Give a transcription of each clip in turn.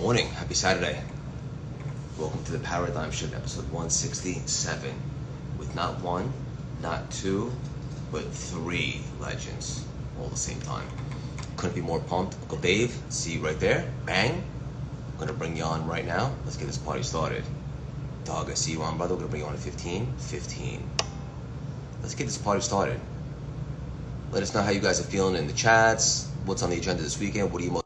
Morning, happy Saturday. Welcome to the Paradigm Shift, episode 167, with not one, not two, but three legends all at the same time. Couldn't be more pumped. Uncle Dave, see you right there. Bang. I'm gonna bring you on right now. Let's get this party started. Doug, I see you on, brother. We're gonna bring you on at 15. 15. Let's get this party started. Let us know how you guys are feeling in the chats. What's on the agenda this weekend? What are you most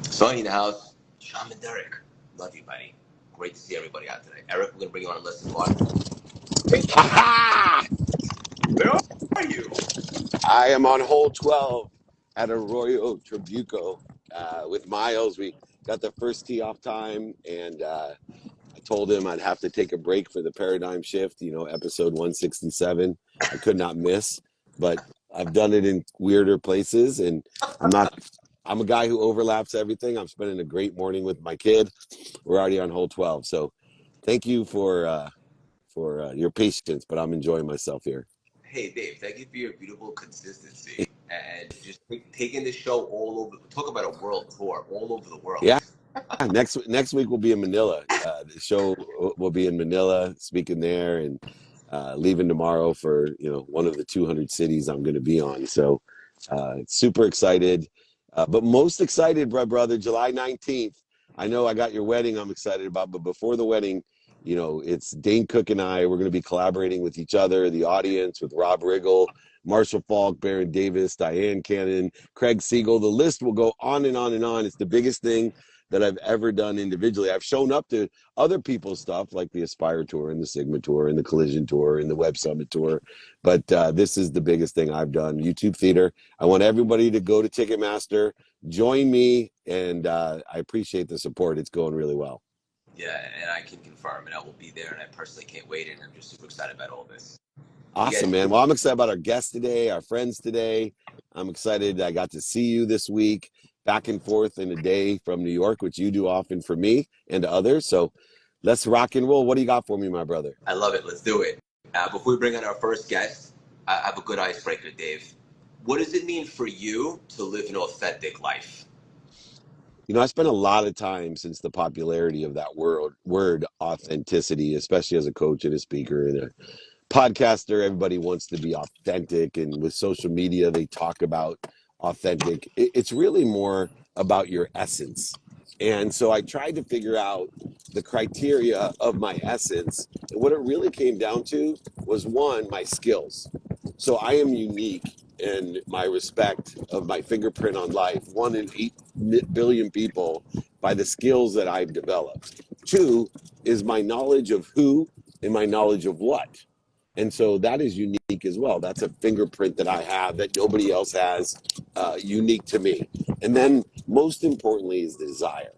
Sonny in the house. Sean and Derek. Love you, buddy. Great to see everybody out today. Eric, we're going to bring you on in less than one. Where are you? I am on hole 12 at Arroyo Trabuco with Miles. We got the first tee off time, and I told him I'd have to take a break for the paradigm shift, episode 167. I could not miss, but I've done it in weirder places, and I'm a guy who overlaps everything. I'm spending a great morning with my kid. We're already on hole 12, so thank you for your patience, but I'm enjoying myself here. Hey, Dave, thank you for your beautiful consistency and just taking the show all over. Talk about a world tour all over the world. Yeah. Next week we'll be in Manila. The show will be in Manila, speaking there, and leaving tomorrow for one of the 200 cities I'm going to be on. So super excited, but most excited, brother, July 19th. I know I got your wedding I'm excited about, but before the wedding, it's Dane Cook and I. We're going to be collaborating with each other, the audience, with Rob Riggle, Marshall Falk, Baron Davis, Diane Cannon, Craig Siegel. The list will go on and on and on. It's the biggest thing that I've ever done individually. I've shown up to other people's stuff like the Aspire Tour and the Sigma Tour and the Collision Tour and the Web Summit Tour. But this is the biggest thing I've done. YouTube Theater. I want everybody to go to Ticketmaster, join me, and I appreciate the support. It's going really well. Yeah, and I can confirm, and I will be there, and I personally can't wait, and I'm just super excited about all this. Awesome, man. Well, I'm excited about our guests today, our friends today. I'm excited I got to see you this week, back and forth in a day from New York, which you do often for me and to others. So let's rock and roll. What do you got for me, my brother? I love it. Let's do it. Before we bring on our first guest, I have a good icebreaker, Dave. What does it mean for you to live an authentic life? I spent a lot of time since the popularity of that word authenticity, especially as a coach and a speaker and a podcaster. Everybody wants to be authentic, and with social media they talk about authentic. It's really more about your essence. And so I tried to figure out the criteria of my essence, and what it really came down to was, one, my skills. So I am unique in my respect of my fingerprint on life, 1 in 8 billion people, by the skills that I've developed. Two is my knowledge of who and my knowledge of what. And so that is unique as well. That's a fingerprint that I have that nobody else has, unique to me. And then most importantly is desire.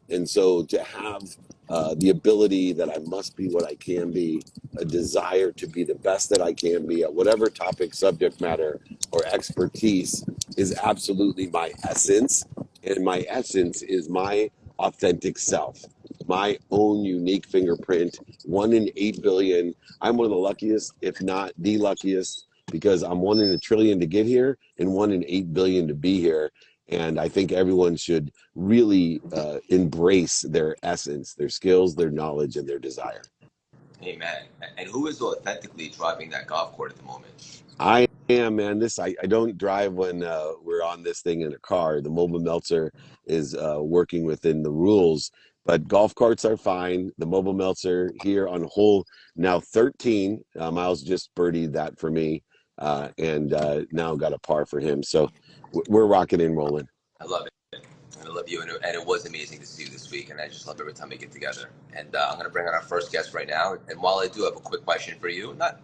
And so to have the ability that I must be what I can be, a desire to be the best that I can be at whatever topic, subject matter, or expertise is absolutely my essence. And my essence is my authentic self, my own unique fingerprint, 1 in 8 billion. I'm one of the luckiest, if not the luckiest, because I'm 1 in a trillion to get here and 1 in 8 billion to be here. And I think everyone should really embrace their essence, their skills, their knowledge, and their desire. Amen. And who is authentically driving that golf court at the moment? I am, man. I don't drive when we're on this thing in a car. The mobile Meltzer is working within the rules, but golf carts are fine. The mobile Meltzer here on hole now 13. Miles just birdied that for me, and now got a par for him. So we're rocking and rolling. I love it. And I love you. And it was amazing to see you this week. And I just love every time we get together. And I'm going to bring on our first guest right now. And while I do have a quick question for you, not,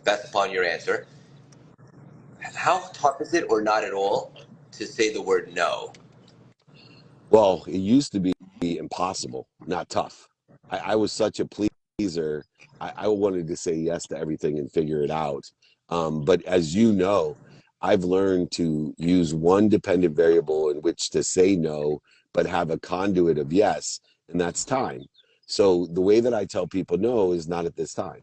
that's upon your answer. How tough is it, or not at all, to say the word no? Well, it used to be impossible, not tough. I was such a pleaser. I wanted to say yes to everything and figure it out. But as you know, I've learned to use one dependent variable in which to say no, but have a conduit of yes, and that's time. So the way that I tell people no is not at this time.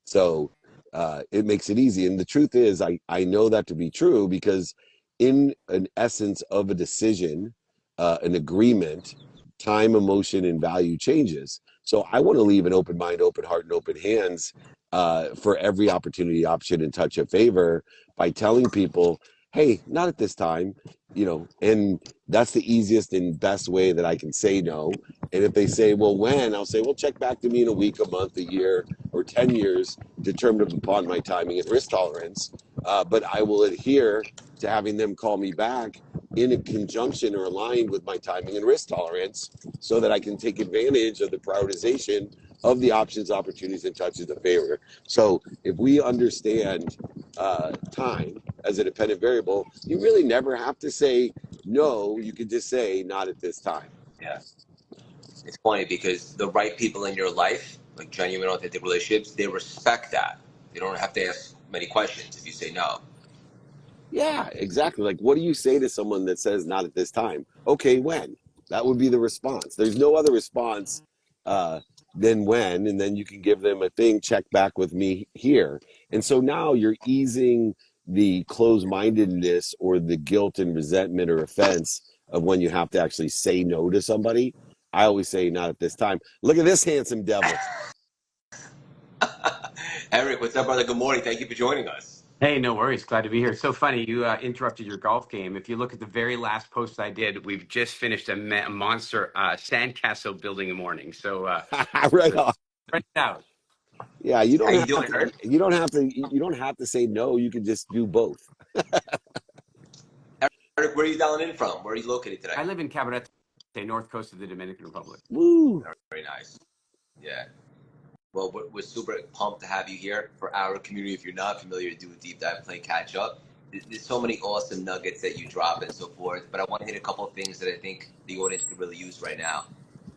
So it makes it easy. And the truth is, I know that to be true because in an essence of a decision, an agreement, time, emotion, and value changes. So I want to leave an open mind, open heart, and open hands for every opportunity, option, and touch of favor by telling people, hey, not at this time, and that's the easiest and best way that I can say no. And if they say, well, when? I'll say, well, check back to me in a week, a month, a year, or 10 years, determined upon my timing and risk tolerance. But I will adhere to having them call me back in a conjunction or aligned with my timing and risk tolerance so that I can take advantage of the prioritization of the options, opportunities, and touches of favor. So if we understand time as a dependent variable, you really never have to say no. You can just say not at this time. Yeah. It's funny because the right people in your life, like genuine, authentic relationships, they respect that. They don't have to ask many questions if you say no. Yeah, exactly. Like, what do you say to someone that says not at this time? Okay, when? That would be the response. There's no other response uh, than when, and then you can give them a thing, check back with me here. And so now you're easing the closed mindedness or the guilt and resentment or offense of when you have to actually say no to somebody. I always say not at this time. Look at this handsome devil. Eric, what's up, brother? Good morning. Thank you for joining us. Hey, no worries. Glad to be here. It's so funny you interrupted your golf game. If you look at the very last post I did, we've just finished a monster sandcastle building in the morning. So Right on. spread it out. Yeah, you How don't you have doing, to. Eric? You don't have to. You don't have to say no. You can just do both. Eric, where are you dialing in from? Where are you located today? I live in Cabarete, north coast of the Dominican Republic. Woo! Very nice. Yeah. Well, we're super pumped to have you here for our community. If you're not familiar, to do a deep dive, play catch up. There's so many awesome nuggets that you drop and so forth. But I want to hit a couple of things that I think the audience could really use right now.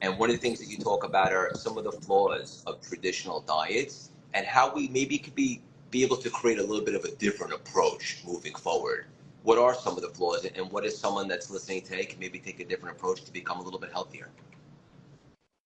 And one of the things that you talk about are some of the flaws of traditional diets and how we maybe could be able to create a little bit of a different approach moving forward. What are some of the flaws, and what is someone that's listening today can maybe take a different approach to become a little bit healthier?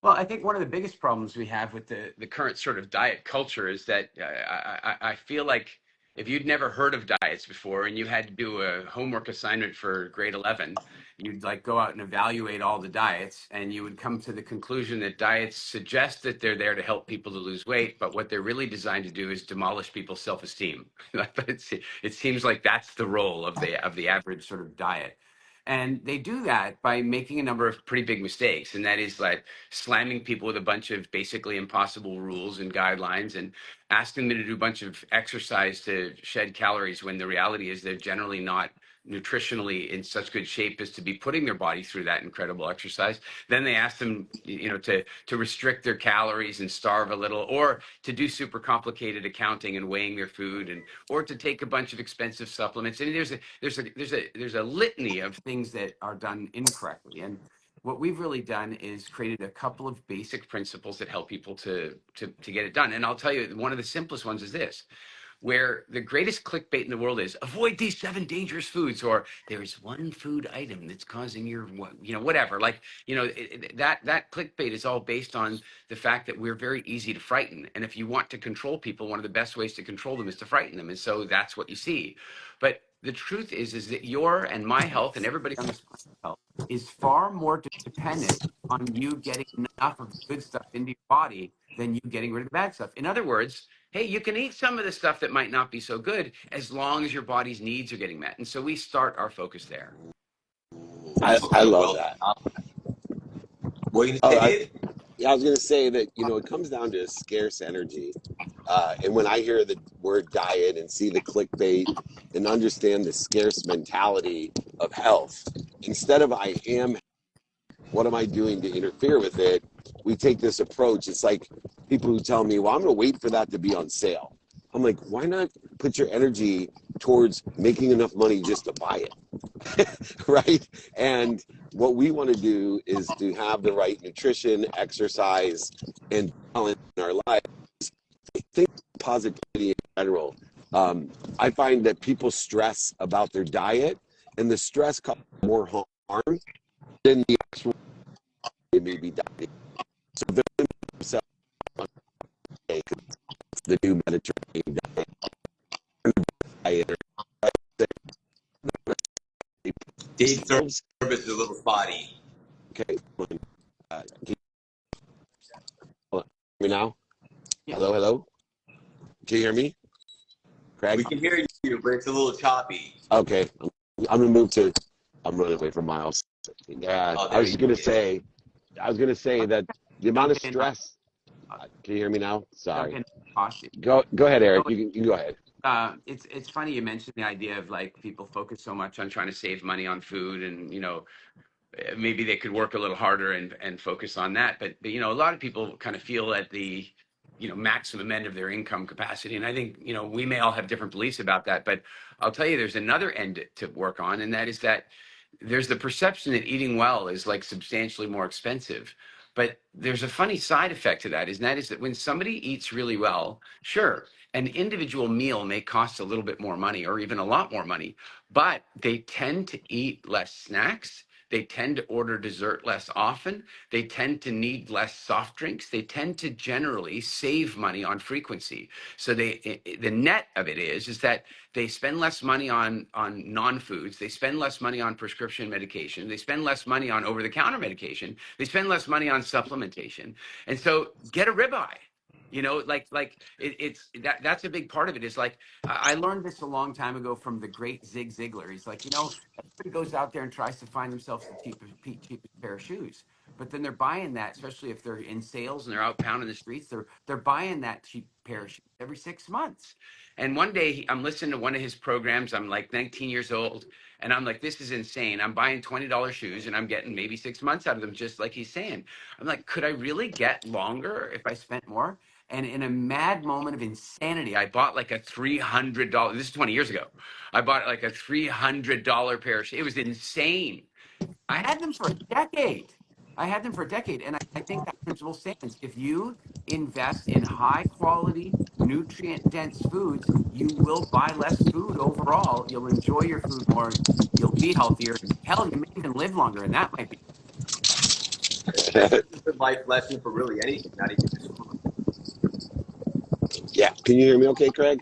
Well, I think one of the biggest problems we have with the current sort of diet culture is that I feel like if you'd never heard of diets before and you had to do a homework assignment for grade 11, you'd like go out and evaluate all the diets and you would come to the conclusion that diets suggest that they're there to help people to lose weight, but what they're really designed to do is demolish people's self-esteem. But it seems like that's the role of the average sort of diet. And they do that by making a number of pretty big mistakes. And that is like slamming people with a bunch of basically impossible rules and guidelines and asking them to do a bunch of exercise to shed calories when the reality is they're generally not nutritionally in such good shape as to be putting their body through that incredible exercise. Then they ask them, to restrict their calories and starve a little, or to do super complicated accounting and weighing their food, and or to take a bunch of expensive supplements. And there's a litany of things that are done incorrectly. And what we've really done is created a couple of basic principles that help people to get it done. And I'll tell you, one of the simplest ones is this: where the greatest clickbait in the world is avoid these 7 dangerous foods, or there's one food item that's causing your, whatever. Like, that clickbait is all based on the fact that we're very easy to frighten. And if you want to control people, one of the best ways to control them is to frighten them. And so that's what you see. But the truth is that your and my health and everybody on this health is far more dependent on you getting enough of the good stuff into your body than you getting rid of the bad stuff. In other words, hey, you can eat some of the stuff that might not be so good as long as your body's needs are getting met. And so we start our focus there. I Okay, love well, that. what are you going to Oh, say, Dave? yeah, I was going to say that it comes down to scarce energy, and when I hear the word diet and see the clickbait and understand the scarce mentality of health, instead of I am, what am I doing to interfere with it? We take this approach. It's like people who tell me, well, I'm going to wait for that to be on sale. I'm like, why not put your energy towards making enough money just to buy it? Right? And what we want to do is to have the right nutrition, exercise, and balance in our lives. Think positivity in general. I find that people stress about their diet, and the stress causes more harm than the actual they may be dieting. So they're themselves the new Mediterranean diet. Dave's service is a little spotty. Okay. Can you hear me now? Yeah. Hello, hello. Can you hear me, Craig? We can hear you, but it's a little choppy. Okay. I'm gonna move to. I'm running away from Miles. Yeah. Oh, I was gonna say. I was gonna say that the amount of Doug Dane, stress. Can you hear me now? Doug Sorry. Dane cost you. Go ahead, Eric. No, You can go ahead. it's funny you mentioned the idea of like people focus so much on trying to save money on food, and maybe they could work a little harder and focus on that. But a lot of people kind of feel at the maximum end of their income capacity, and I think we may all have different beliefs about that. But I'll tell you, there's another end to work on, and that is that there's the perception that eating well is like substantially more expensive. But there's a funny side effect to that, and that is that when somebody eats really well, sure, an individual meal may cost a little bit more money or even a lot more money, but they tend to eat less snacks. They tend to order dessert less often. They tend to need less soft drinks. They tend to generally save money on frequency. So the net of it is that they spend less money on non-foods. They spend less money on prescription medication. They spend less money on over-the-counter medication. They spend less money on supplementation. And so get a ribeye. It's that's a big part of it. Is like I learned this a long time ago from the great Zig Ziglar. He's like, everybody goes out there and tries to find themselves the cheapest pair of shoes, but then they're buying that, especially if they're in sales and they're out pounding the streets. They're buying that cheap pair of shoes every 6 months. And one day I'm listening to one of his programs. I'm like 19 years old, and I'm like, this is insane. I'm buying $20 shoes, and I'm getting maybe 6 months out of them, just like he's saying. I'm like, could I really get longer if I spent more? And in a mad moment of insanity, I bought like a $300. This is 20 years ago. I bought like a $300 pair of shoes. It was insane. I had them for a decade. And I think that principle stands. If you invest in high quality, nutrient dense foods, you will buy less food overall. You'll enjoy your food more. You'll be healthier. Hell, you may even live longer. And that might be. That's a good life lesson for really anything, not even just food. Yeah. Can you hear me okay, Craig?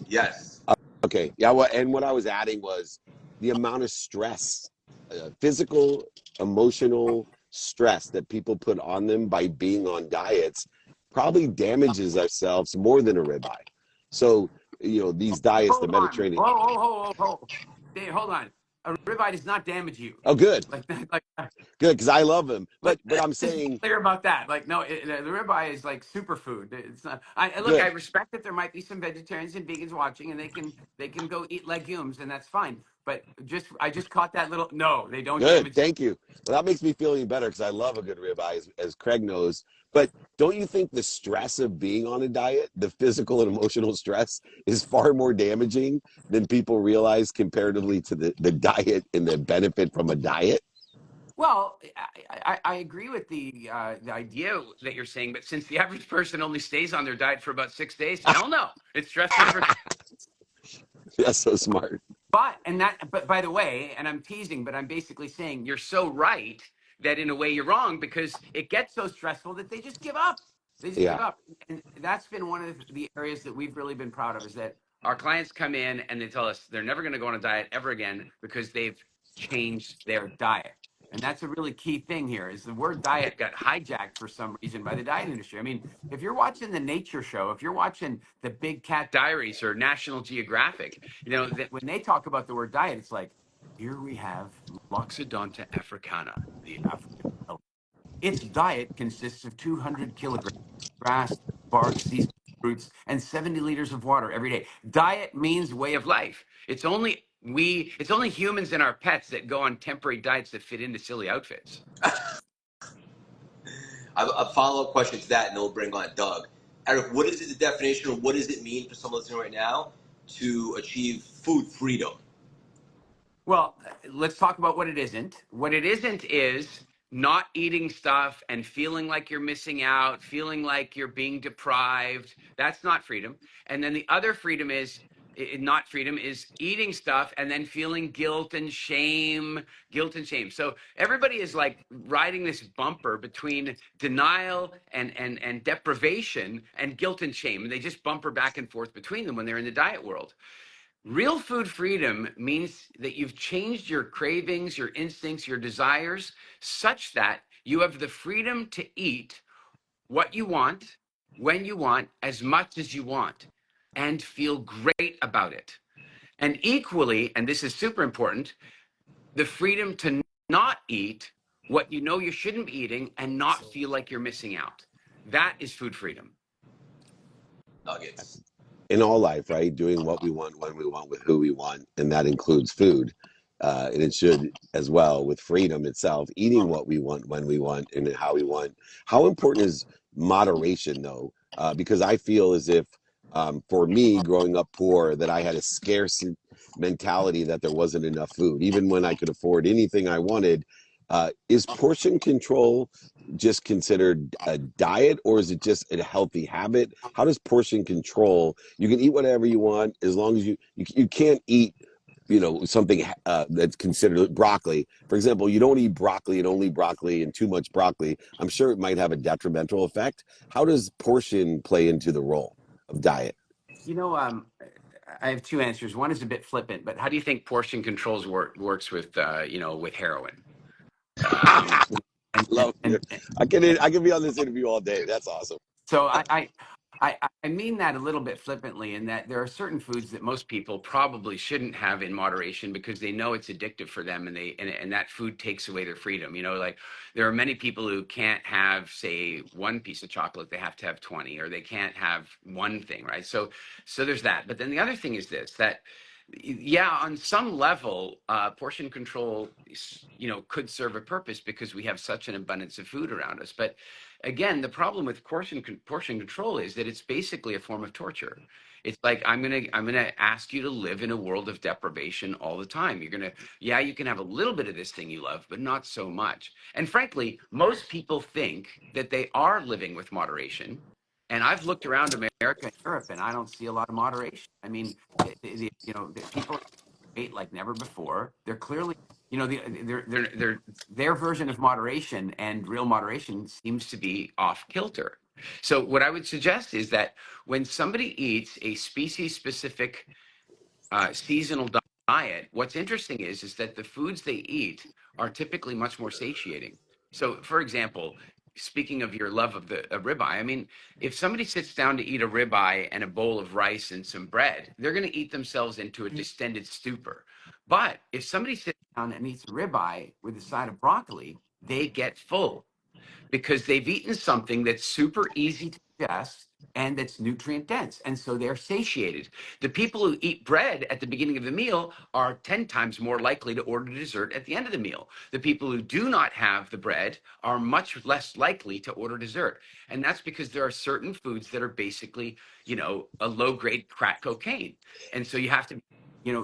Yes. Okay. Yeah. What I was adding was the amount of stress, physical, emotional stress that people put on them by being on diets probably damages ourselves more than a ribeye. So, these diets, the Hold on. Mediterranean. Whoa. Dave, hold on. A ribeye does not damage you. Oh, good. Like Good. Because I love them. But I'm saying. clear about that. Like, no, the ribeye is like superfood. It's not. I Good. respect that there might be some vegetarians and vegans watching, and they can go eat legumes, and that's fine. But I just caught that little. No, they don't Good. damage. Thank you. Well, that makes me feel even better because I love a good ribeye, as Craig knows. But don't you think the stress of being on a diet, the physical and emotional stress, is far more damaging than people realize comparatively to the diet and the benefit from a diet? Well, I agree with the idea that you're saying, but since the average person only stays on their diet for about 6 days, hell no, it's stressful for. That's so smart. But by the way, and I'm teasing, but I'm basically saying you're so right that in a way you're wrong, because it gets so stressful that they just give up. They just give Yeah. up. And that's been one of the areas that we've really been proud of, is that our clients come in and they tell us they're never going to go on a diet ever again because they've changed their diet. And that's a really key thing here, is the word diet got hijacked for some reason by the diet industry. I mean, if you're watching the Nature Show, if you're watching the Big Cat Diaries or National Geographic, that when they talk about the word diet, it's like, here we have Loxodonta africana, the African elephant. Its diet consists of 200 kilograms of grass, bark, seeds, fruits, and 70 liters of water every day. Diet means way of life. It's only humans and our pets that go on temporary diets that fit into silly outfits. A follow-up question to that, and then we'll bring on Doug. Eric, what is the definition, or what does it mean for someone listening right now to achieve food freedom? Well, let's talk about what it isn't. What it isn't is not eating stuff and feeling like you're missing out, feeling like you're being deprived. That's not freedom. And then the other freedom is not freedom, is eating stuff and then feeling guilt and shame. So everybody is like riding this bumper between denial and deprivation and guilt and shame. And they just bumper back and forth between them when they're in the diet world. Real food freedom means that you've changed your cravings, your instincts, your desires, such that you have the freedom to eat what you want, when you want, as much as you want, and feel great about it. And equally, and this is super important, the freedom to not eat what you know you shouldn't be eating and not feel like you're missing out. That is food freedom. Nuggets. In all life, right? Doing what we want, when we want, with who we want, and that includes food. And it should as well with freedom itself, eating what we want, when we want, and how we want. How important is moderation, though? Because I feel as if, for me, growing up poor, that I had a scarce mentality that there wasn't enough food, even when I could afford anything I wanted. Is portion control just considered a diet, or is it just a healthy habit? How does portion control? You can eat whatever you want as long as you can't eat, something that's considered broccoli. For example, you don't eat broccoli and only broccoli and too much broccoli. I'm sure it might have a detrimental effect. How does portion play into the role of diet? I have two answers. One is a bit flippant, but how do you think portion controls works with with heroin? And, Love and, it. I can be on this interview all day. That's awesome. So I mean that a little bit flippantly, in that there are certain foods that most people probably shouldn't have in moderation because they know it's addictive for them, and that food takes away their freedom. Like there are many people who can't have, say, one piece of chocolate; they have to have 20, or they can't have one thing, right? So there's that. But then the other thing is this: that yeah, on some level, portion control, could serve a purpose because we have such an abundance of food around us. But again, the problem with portion control is that it's basically a form of torture. It's like I'm gonna ask you to live in a world of deprivation all the time. You can have a little bit of this thing you love, but not so much. And frankly, most people think that they are living with moderation. And I've looked around America and Europe, and I don't see a lot of moderation. I mean, the people eat like never before. They're clearly, their version of moderation and real moderation seems to be off kilter. So what I would suggest is that when somebody eats a species-specific seasonal diet, what's interesting is that the foods they eat are typically much more satiating. So, for example, speaking of your love of a ribeye, I mean, if somebody sits down to eat a ribeye and a bowl of rice and some bread, they're going to eat themselves into a distended stupor. But if somebody sits down and eats a ribeye with a side of broccoli, they get full because they've eaten something that's super easy to digest and that's nutrient dense. And so they're satiated. The people who eat bread at the beginning of the meal are 10 times more likely to order dessert at the end of the meal. The people who do not have the bread are much less likely to order dessert. And that's because there are certain foods that are basically, a low grade crack cocaine. And so you have to,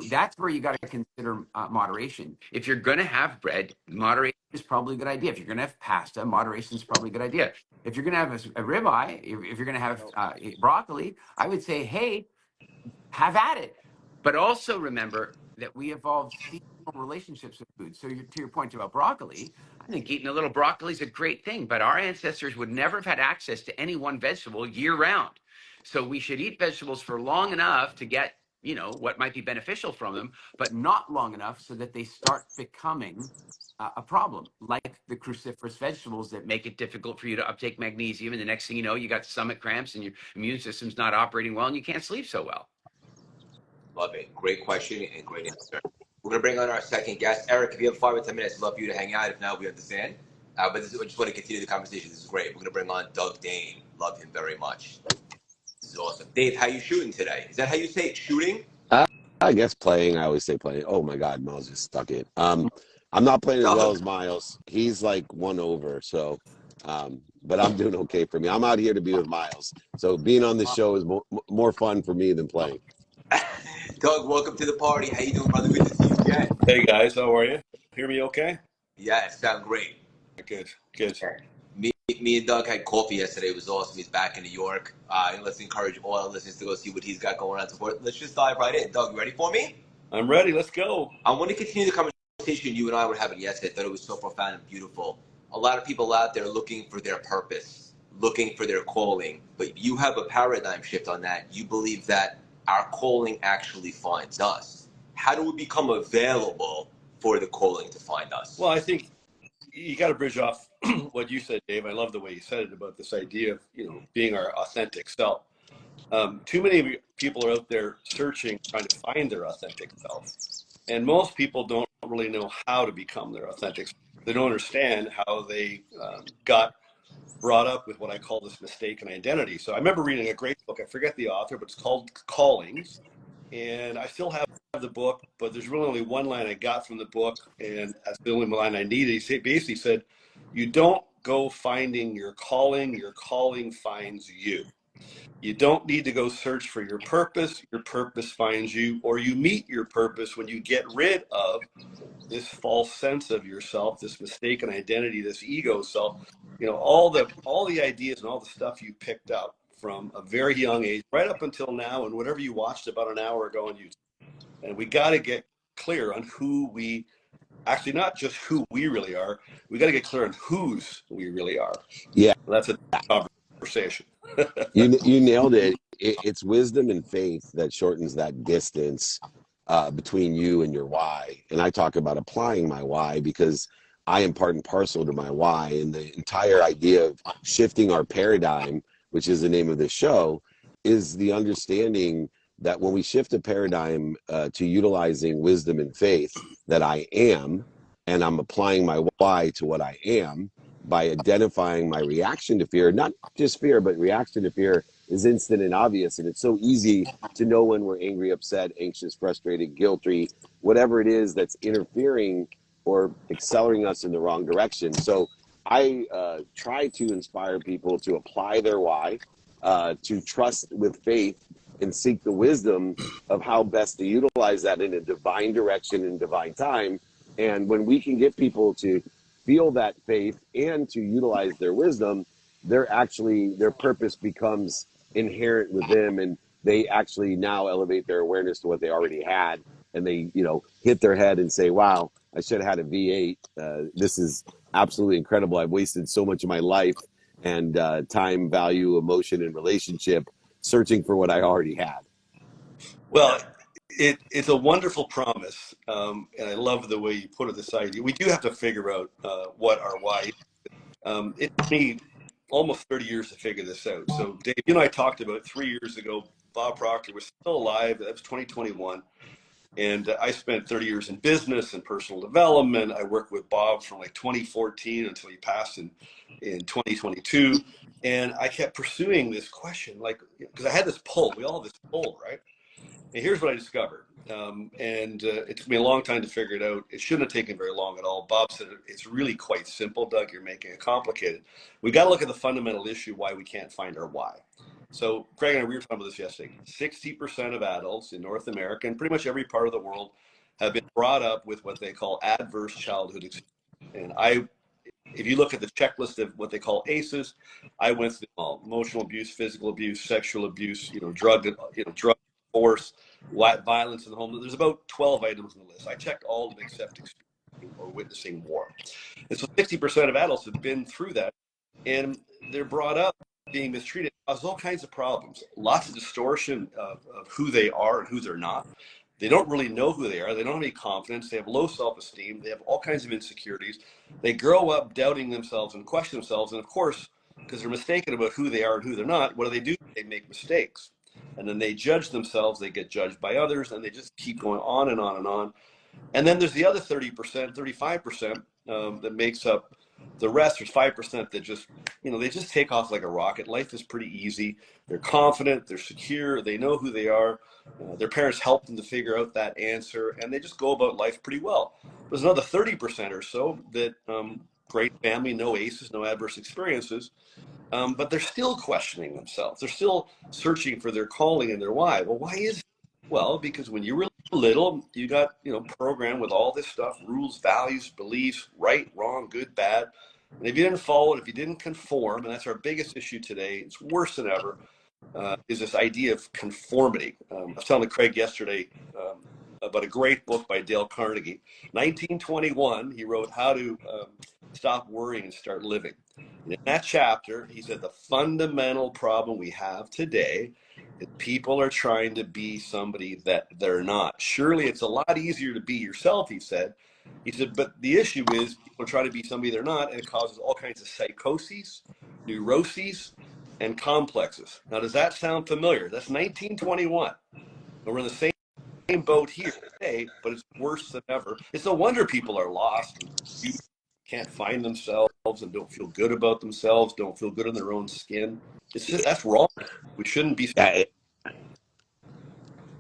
that's where you got to consider moderation. If you're going to have bread, moderation is probably a good idea. If you're going to have pasta, moderation is probably a good idea. If you're going to have a ribeye, if you're going to have broccoli, I would say, hey, have at it. But also remember that we evolved seasonal relationships with food. So to your point about broccoli, I think eating a little broccoli is a great thing, but our ancestors would never have had access to any one vegetable year round. So we should eat vegetables for long enough to get, what might be beneficial from them, but not long enough so that they start becoming a problem, like the cruciferous vegetables that make it difficult for you to uptake magnesium. And the next thing you know, you got stomach cramps and your immune system's not operating well and you can't sleep so well. Love it. Great question and great answer. We're going to bring on our second guest. Eric, if you have 5 or 10 minutes, I'd love for you to hang out. If not, we understand. But I just want to continue the conversation. This is great. We're going to bring on Doug Dane. Love him very much. This is awesome. Dave, how you shooting today? Is that how you say it, shooting? I guess playing. I always say playing. Oh my God, Miles just stuck it. I'm not playing as well as Miles. He's like one over. So, but I'm doing okay for me. I'm out here to be with Miles. So being on this show is more fun for me than playing. Doug, welcome to the party. How you doing, brother? Good to see you again. Hey guys, how are you? Hear me okay? Yeah, it sounds great. Good, good. Me Me and Doug had coffee yesterday. It was awesome. He's back in New York. And let's encourage all our listeners to go see what he's got going on. So let's just dive right in. Doug, you ready for me? I'm ready. Let's go. I want to continue the conversation you and I were having yesterday. I thought it was so profound and beautiful. A lot of people out there looking for their purpose, looking for their calling, but you have a paradigm shift on that. You believe that our calling actually finds us. How do we become available for the calling to find us? Well, I think you got to bridge off what you said, Dave. I love the way you said it about this idea of, being our authentic self. Too many people are out there searching, trying to find their authentic self. And most people don't really know how to become their authentic self. They don't understand how they got brought up with what I call this mistaken identity. So I remember reading a great book. I forget the author, but it's called Callings. And I still have the book, but there's really only one line I got from the book, and that's the only line I needed. He basically said, you don't go finding your calling finds you. You don't need to go search for your purpose finds you, or you meet your purpose when you get rid of this false sense of yourself, this mistaken identity, this ego self, all the ideas and all the stuff you picked up from a very young age, right up until now, and whatever you watched about an hour ago on YouTube. And we got to get clear on actually not just who we really are, we got to get clear on whose we really are. Yeah. That's a conversation. You nailed it. It's wisdom and faith that shortens that distance between you and your why. And I talk about applying my why because I am part and parcel to my why. And the entire idea of shifting our paradigm, which is the name of this show, is the understanding that when we shift a paradigm to utilizing wisdom and faith, that I am, and I'm applying my why to what I am by identifying my reaction to fear, not just fear, but reaction to fear is instant and obvious. And it's so easy to know when we're angry, upset, anxious, frustrated, guilty, whatever it is that's interfering or accelerating us in the wrong direction. So I try to inspire people to apply their why, to trust with faith and seek the wisdom of how best to utilize that in a divine direction and divine time. And when we can get people to feel that faith and to utilize their wisdom, their purpose becomes inherent with them, and they actually now elevate their awareness to what they already had, and they hit their head and say, wow, I should have had a V8. This is absolutely incredible. I've wasted so much of my life and time, value, emotion, and relationship searching for what I already had. Well, it's a wonderful promise, and I love the way you put it. This idea, we do have to figure out what our why is. It took me almost 30 years to figure this out. So Dave, you and I talked about 3 years ago. Bob Proctor was still alive. That was 2021. And I spent 30 years in business and personal development. I worked with Bob from like 2014 until he passed in 2022. And I kept pursuing this question, because I had this pull. We all have this pull, right? And here's what I discovered. It took me a long time to figure it out. It shouldn't have taken very long at all. Bob said it's really quite simple. Doug, you're making it complicated. We got to look at the fundamental issue why we can't find our why. So Craig and I, we were talking about this yesterday. 60% of adults in North America and pretty much every part of the world have been brought up with what they call adverse childhood experience. And if you look at the checklist of what they call ACEs, I went through all: emotional abuse, physical abuse, sexual abuse, drug force, violence in the home. There's about 12 items on the list. I checked all of them except experiencing or witnessing war. And so 60% of adults have been through that, and they're brought up being mistreated, causes all kinds of problems. Lots of distortion of who they are and who they're not. They don't really know who they are. They don't have any confidence. They have low self-esteem. They have all kinds of insecurities. They grow up doubting themselves and question themselves. And of course, because they're mistaken about who they are and who they're not, what do? They make mistakes. And then they judge themselves. They get judged by others. And they just keep going on and on and on. And then there's the other 30%, 35% that makes up the rest. There's 5% that just, they just take off like a rocket. Life is pretty easy. They're confident. They're secure. They know who they are. Their parents help them to figure out that answer. And they just go about life pretty well. There's another 30% or so that great family, no ACEs, no adverse experiences. But they're still questioning themselves. They're still searching for their calling and their why. Well, why is it? Well, because when you were little, you got, programmed with all this stuff, rules, values, beliefs, right, wrong, good, bad. And if you didn't follow it, if you didn't conform, and that's our biggest issue today, it's worse than ever, is this idea of conformity. I was telling Craig yesterday about a great book by Dale Carnegie. 1921, he wrote How to Stop Worrying and Start Living. And in that chapter, he said the fundamental problem we have today is people are trying to be somebody that they're not. Surely it's a lot easier to be yourself, he said. He said, but the issue is people are trying to be somebody they're not, and it causes all kinds of psychoses, neuroses, and complexes. Now, does that sound familiar? That's 1921. We're in the same boat here today, but it's worse than ever. It's no wonder people are lost and confused, can't find themselves, and don't feel good about themselves, don't feel good in their own skin. It's just, that's wrong. We shouldn't be. Yeah,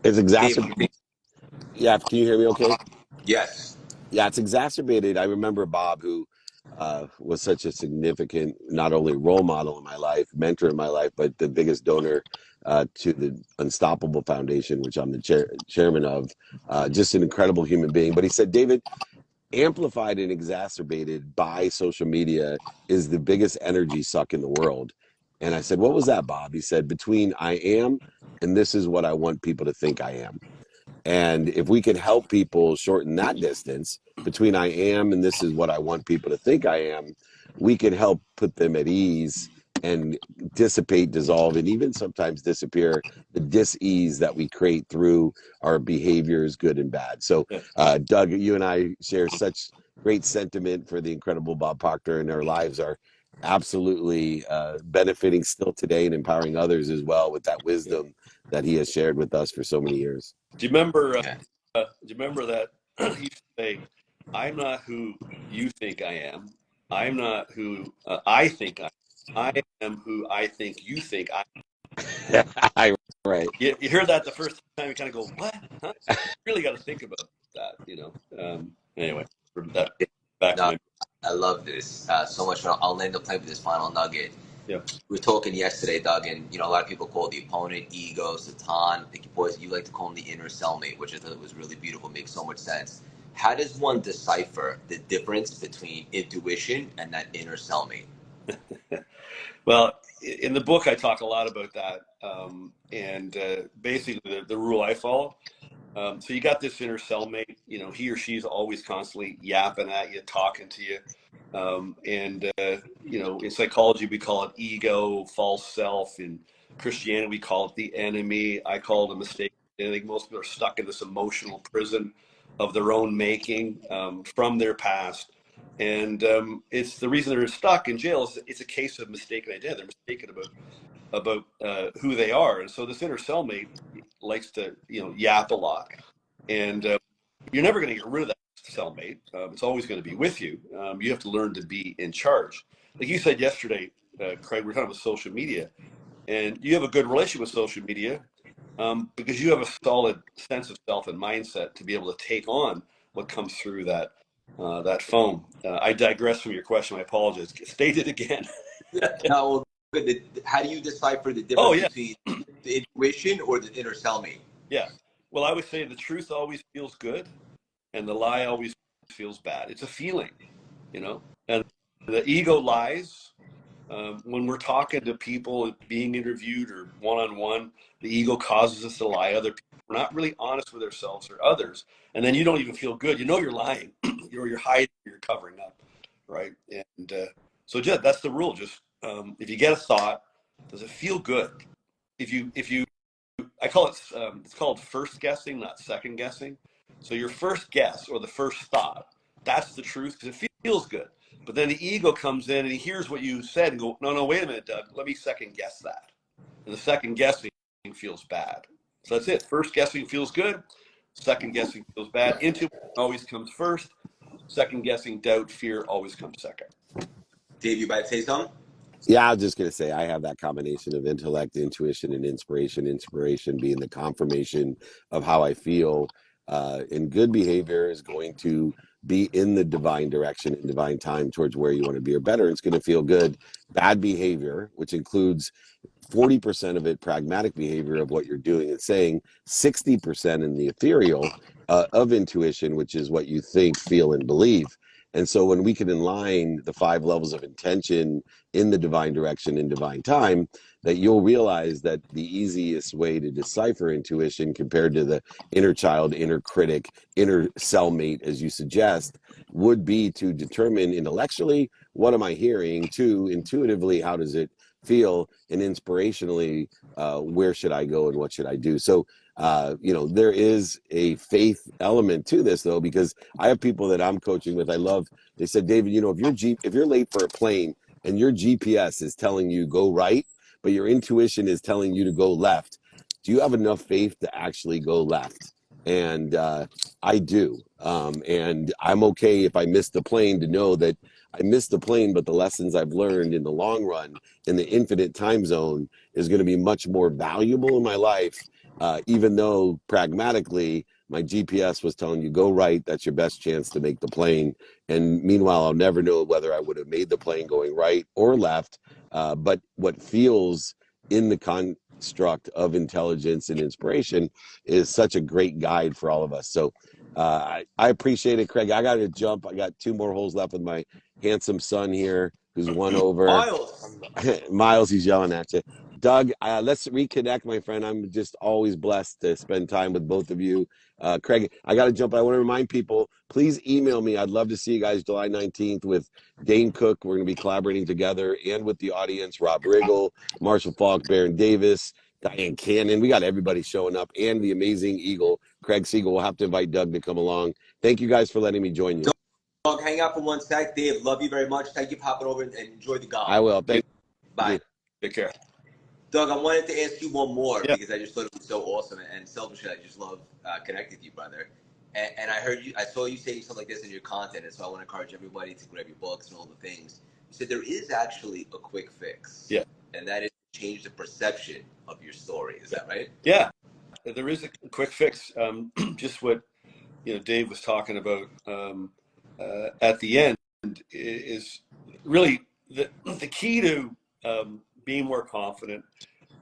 it's exacerbated. Yeah, can you hear me okay? Yes. Yeah, it's exacerbated. I remember Bob, who was such a significant, not only role model in my life, mentor in my life, but the biggest donor to the Unstoppable Foundation, which I'm the chairman of. Just an incredible human being. But he said, David, amplified and exacerbated by social media is the biggest energy suck in the world. And I said, what was that, Bob? He said, between I am and this is what I want people to think I am. And if we can help people shorten that distance between I am and this is what I want people to think I am, we can help put them at ease and dissipate, dissolve, and even sometimes disappear the dis-ease that we create through our behaviors, good and bad. So, Doug, you and I share such great sentiment for the incredible Bob Proctor, and our lives are absolutely benefiting still today and empowering others as well with that wisdom that he has shared with us for so many years. Do you remember that he used to say, I'm not who you think I am. I'm not who I think I am. I am who I think you think I am. Right. You hear that the first time, you kind of go, what? Huh? You really got to think about that, Anyway, that back to I love this so much. I'll land the plane with this final nugget. Yeah. We were talking yesterday, Doug, and a lot of people call the opponent ego, Satan. I think you like to call him the inner cellmate, which I thought was really beautiful, makes so much sense. How does one decipher the difference between intuition and that inner cellmate? Well, in the book, I talk a lot about that, and basically the rule I follow. So you got this inner cellmate, he or she's always constantly yapping at you, talking to you. In psychology, we call it ego, false self. In Christianity, we call it the enemy. I call it a mistake. I think most people are stuck in this emotional prison of their own making from their past. And it's the reason they're stuck in jail is it's a case of mistaken identity. They're mistaken about who they are. And so this inner cellmate likes to, yap a lot. And you're never going to get rid of that cellmate. It's always going to be with you. You have to learn to be in charge. Like you said yesterday, Craig, we're talking about social media. And you have a good relationship with social media because you have a solid sense of self and mindset to be able to take on what comes through that phone. I digress from your question. I apologize. State it again. No, how do you decipher the difference between the intuition or the inner cellmate? Yeah. Well, I would say the truth always feels good and the lie always feels bad. It's a feeling, and the ego lies. When we're talking to people, being interviewed or one-on-one, the ego causes us to lie. Other people, we're not really honest with ourselves or others. And then you don't even feel good. You're lying. You're hiding, you're covering up, right? And so that's the rule. Just if you get a thought, does it feel good? If you I call it, it's called first guessing, not second guessing. So your first guess or the first thought, that's the truth because it feels good. But then the ego comes in and he hears what you said and go, no, wait a minute, Doug, let me second guess that. And the second guessing feels bad. So that's it. First guessing feels good. Second guessing feels bad. Intuition always comes first. Second guessing, doubt, fear always comes second. Dave, you about to say something? Yeah, I was just going to say I have that combination of intellect, intuition, and inspiration. Inspiration being the confirmation of how I feel. And good behavior is going to be in the divine direction and divine time towards where you want to be or better. It's going to feel good. Bad behavior, which includes 40% of it pragmatic behavior of what you're doing and saying, 60% in the ethereal of intuition, which is what you think, feel, and believe. And so when we can align the 5 levels of intention in the divine direction in divine time, that you'll realize that the easiest way to decipher intuition compared to the inner child, inner critic, inner cellmate, as you suggest, would be to determine intellectually, what am I hearing? 2, intuitively, how does it feel? And inspirationally, where should I go and what should I do? So, there is a faith element to this, though, because I have people that I'm coaching with. They said, David, if you're late for a plane and your GPS is telling you go right, but your intuition is telling you to go left, do you have enough faith to actually go left? And I do. And I'm okay if I miss the plane to know that I missed the plane, but the lessons I've learned in the long run in the infinite time zone is going to be much more valuable in my life, even though pragmatically my GPS was telling you go right, that's your best chance to make the plane. And meanwhile, I'll never know whether I would have made the plane going right or left. But what feels in the construct of intelligence and inspiration is such a great guide for all of us. So I appreciate it, Craig. I got to jump. I got 2 more holes left with my handsome son here, who's 1 over. Miles. Miles, he's yelling at you. Doug, let's reconnect, my friend. I'm just always blessed to spend time with both of you. Craig, I got to jump. I want to remind people, please email me. I'd love to see you guys July 19th with Dane Cook. We're going to be collaborating together and with the audience, Rob Riggle, Marshall Falk, Baron Davis, Diane Cannon. We got everybody showing up, and the amazing Eagle, Craig Siegel. We'll have to invite Doug to come along. Thank you guys for letting me join you. Doug, hang out for 1 sec. Dave, love you very much. Thank you for hopping over and enjoy the golf. I will. Thank Bye. you. Take care. Doug, I wanted to ask you one more Yeah. because I just thought it was so awesome, and selfishly, I just love connecting with you, brother. And I saw you saying something like this in your content, and so I want to encourage everybody to grab your books and all the things. You said there is actually a quick fix. Yeah. And that is to change the perception of your story. Is that right? Yeah, there is a quick fix. Just what Dave was talking about at the end is really the key to being more confident,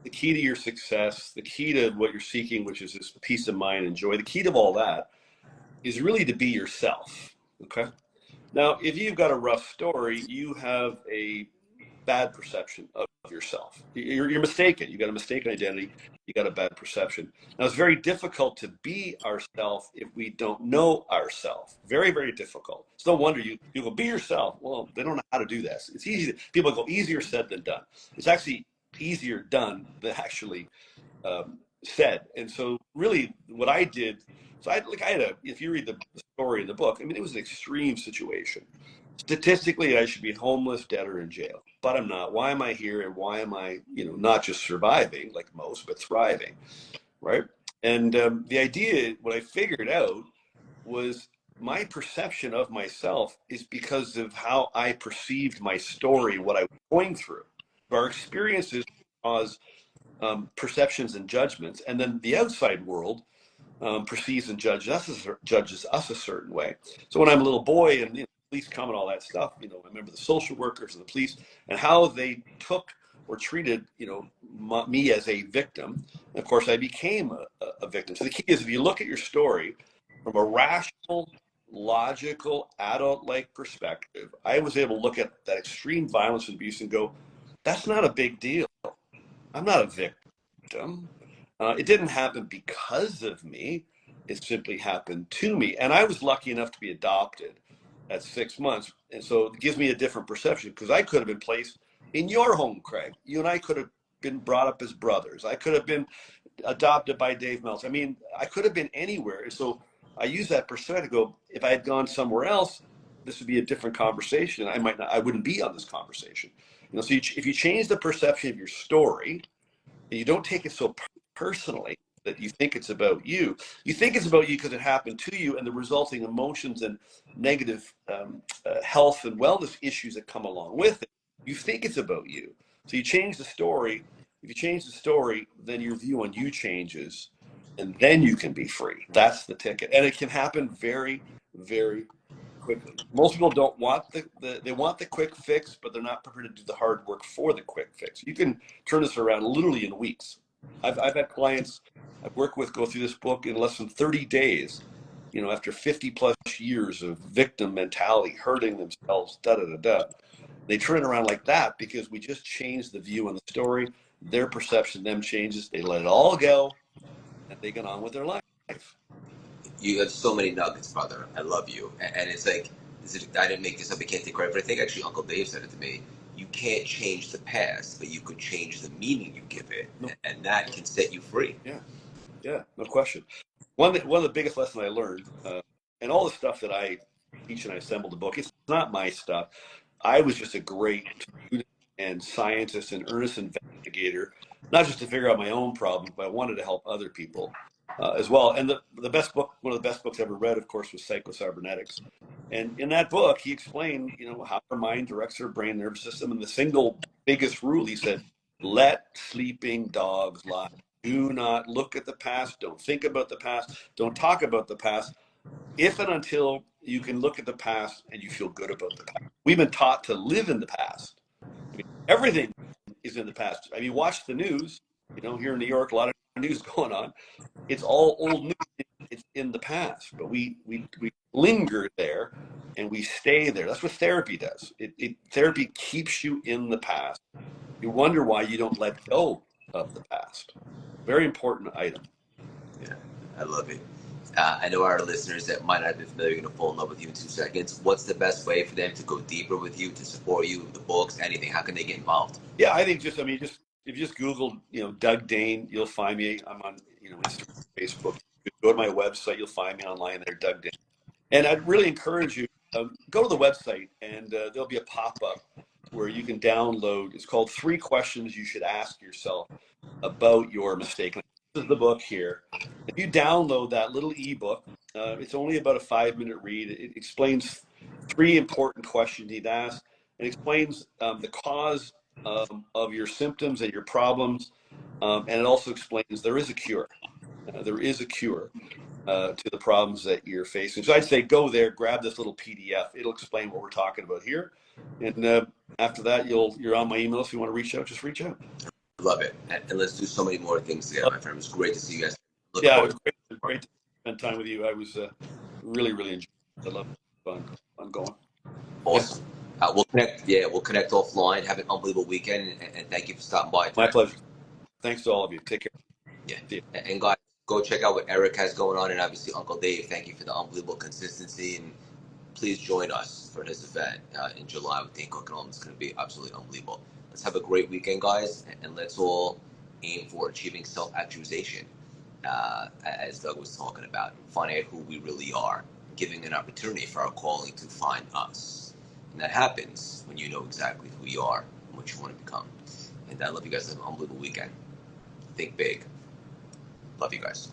the key to your success, the key to what you're seeking, which is this peace of mind and joy. The key to all that is really to be yourself. Okay. Now, if you've got a rough story, you have a bad perception of yourself. You're mistaken. You got a mistaken identity. You got a bad perception. Now, it's very difficult to be ourselves if we don't know ourselves. Very, very difficult. It's no wonder you go be yourself. Well, they don't know how to do this. It's easy. People go easier said than done. It's actually easier done than actually said. And so, really, what I did. So if you read the story in the book, I mean, it was an extreme situation. Statistically, I should be homeless, dead, or in jail, but I'm not. Why am I here? And why am I, not just surviving like most, but thriving, right? And the idea, what I figured out was my perception of myself is because of how I perceived my story, what I was going through. Our experiences cause perceptions and judgments, and then the outside world perceives and judges us a certain way. So when I'm a little boy and police come and all that stuff, I remember the social workers and the police and how they took or treated, me as a victim. And of course, I became a victim. So the key is if you look at your story from a rational, logical, adult-like perspective, I was able to look at that extreme violence and abuse and go, that's not a big deal. I'm not a victim. It didn't happen because of me. It simply happened to me. And I was lucky enough to be adopted at 6 months. And so it gives me a different perception because I could have been placed in your home, Craig. You and I could have been brought up as brothers. I could have been adopted by Dave Meltzer. I mean, I could have been anywhere. And so I use that perspective to go, if I had gone somewhere else, this would be a different conversation. I wouldn't be on this conversation. So if you change the perception of your story, and you don't take it so personally that you think it's about you. You think it's about you because it happened to you and the resulting emotions and negative health and wellness issues that come along with it. You think it's about you. So you change the story. If you change the story, then your view on you changes and then you can be free. That's the ticket. And it can happen very, very quickly. Most people don't want they want the quick fix, but they're not prepared to do the hard work for the quick fix. You can turn this around literally in weeks. I've had clients I've worked with go through this book in less than 30 days. after 50 plus years of victim mentality, hurting themselves, da da da da. They turn it around like that because we just changed the view on the story. Their perception of them changes. They let it all go, and they get on with their life. You have so many nuggets, brother. I love you. And it's like, I didn't make this up. I can't take credit, but I think actually Uncle Dave said it to me. You can't change the past, but you could change the meaning you give it, No. and that can set you free. Yeah, no question. One of the biggest lessons I learned, and all the stuff that I teach and I assembled the book, it's not my stuff. I was just a great student and scientist and earnest investigator, not just to figure out my own problems, but I wanted to help other people as well. And the best book, one of the best books I ever read, of course, was Psycho-Cybernetics. And in that book, he explained, how our mind directs our brain nervous system. And the single biggest rule, he said, let sleeping dogs lie. Do not look at the past. Don't think about the past. Don't talk about the past. If and until you can look at the past and you feel good about the past. We've been taught to live in the past. I mean, everything is in the past. I mean, watch the news. Here in New York, a lot of news going on. It's all old news. It's in the past, but we linger there and we stay there. That's what therapy does. Therapy keeps you in the past. You wonder why you don't let go of the past. Very important item. Yeah, I love it. I know our listeners that might not be familiar are going to fall in love with you in 2 seconds. What's the best way for them to go deeper with you, to support you, the books, anything? How can they get involved? Yeah, I think if you just Google, Doug Dane, you'll find me. I'm on, Instagram, Facebook. You go to my website, you'll find me online there, Doug Dane. And I'd really encourage you, go to the website and there'll be a pop-up where you can download. It's called 3 Questions You Should Ask Yourself About Your Mistake. This is the book here. If you download that little ebook, it's only about a 5-minute read. It explains 3 important questions you'd ask. It explains the cause of your symptoms and your problems. And it also explains there is a cure. There is a cure to the problems that you're facing. So I'd say go there, grab this little PDF. It'll explain what we're talking about here. And after that, you're on my email. If you want to reach out, just reach out. Love it. And let's do so many more things together, my friend. It was great to see you guys. It was great. It was great to spend time with you. I was really, really enjoying it. I love fun. I'm going. Awesome. We'll connect. Yeah, we'll connect offline. Have an unbelievable weekend, and thank you for stopping by. My pleasure. Thanks to all of you. Take care. Yeah. And guys, go check out what Eric has going on, and obviously Uncle Dave. Thank you for the unbelievable consistency, and please join us for his event in July with Dane Cook and all. It's going to be absolutely unbelievable. Let's have a great weekend, guys, and let's all aim for achieving self-actualization, as Doug was talking about, finding out who we really are, giving an opportunity for our calling to find us. And that happens when you know exactly who you are and what you want to become. And I love you guys. Have an unbelievable weekend. Think big. Love you guys.